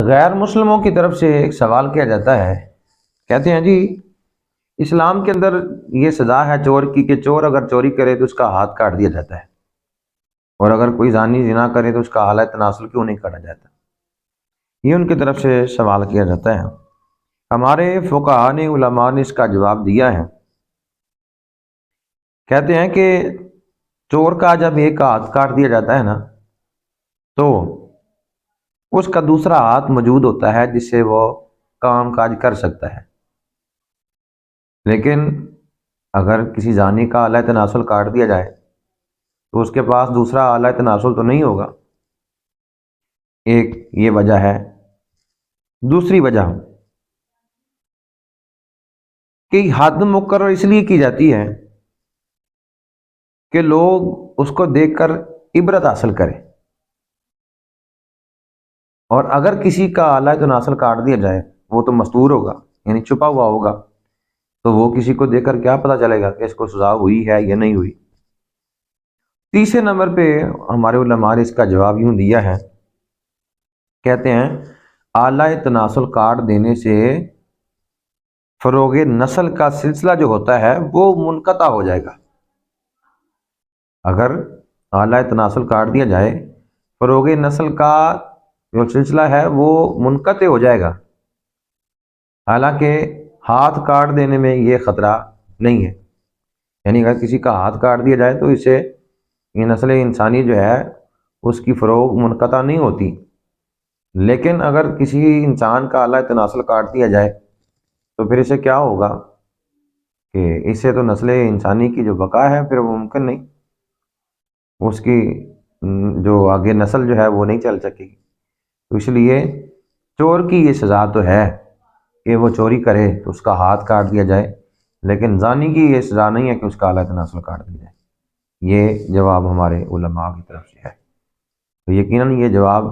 غیر مسلموں کی طرف سے ایک سوال کیا جاتا ہے، کہتے ہیں جی اسلام کے اندر یہ سزا ہے چور کی کہ چور اگر چوری کرے تو اس کا ہاتھ کاٹ دیا جاتا ہے، اور اگر کوئی زانی زنا کرے تو اس کا اعلی تناسل کیوں نہیں کاٹا جاتا؟ یہ ان کی طرف سے سوال کیا جاتا ہے۔ ہمارے فقہاء نے، علماء نے اس کا جواب دیا ہے، کہتے ہیں کہ چور کا جب ایک ہاتھ کاٹ دیا جاتا ہے نا تو اس کا دوسرا ہاتھ موجود ہوتا ہے جس سے وہ کام کاج کر سکتا ہے، لیکن اگر کسی زانی کا اعلی تناسل کاٹ دیا جائے تو اس کے پاس دوسرا اعلی تناسل تو نہیں ہوگا۔ ایک یہ وجہ ہے۔ دوسری وجہ کہ حد مقرر اس لیے کی جاتی ہے کہ لوگ اس کو دیکھ کر عبرت حاصل کریں، اور اگر کسی کا اعلی تناسل کاٹ دیا جائے وہ تو مستور ہوگا، یعنی چھپا ہوا ہوگا، تو وہ کسی کو دیکھ کر کیا پتہ چلے گا کہ اس کو سزا ہوئی ہے یا نہیں ہوئی۔ تیسرے نمبر پہ ہمارے علماء نے اس کا جواب یوں دیا ہے، کہتے ہیں اعلی تناسل کاٹ دینے سے فروغ نسل کا سلسلہ جو ہوتا ہے وہ منقطع ہو جائے گا۔ اگر اعلی تناسل کاٹ دیا جائے، فروغ نسل کا جو سلسلہ ہے وہ منقطع ہو جائے گا، حالانکہ ہاتھ کاٹ دینے میں یہ خطرہ نہیں ہے، یعنی اگر کسی کا ہاتھ کاٹ دیا جائے تو اس سے یہ نسل انسانی جو ہے اس کی فروغ منقطع نہیں ہوتی، لیکن اگر کسی انسان کا اعلی تناسل کاٹ دیا جائے تو پھر اسے کیا ہوگا کہ اس سے تو نسل انسانی کی جو بقا ہے پھر وہ ممکن نہیں، اس کی جو آگے نسل جو ہے وہ نہیں چل سکے گی۔ تو اس لیے چور کی یہ سزا تو ہے کہ وہ چوری کرے تو اس کا ہاتھ کاٹ دیا جائے، لیکن زانی کی یہ سزا نہیں ہے کہ اس کا اعلی تناسل کاٹ دیا جائے۔ یہ جواب ہمارے علماء کی طرف سے ہے، تو یقیناً یہ جواب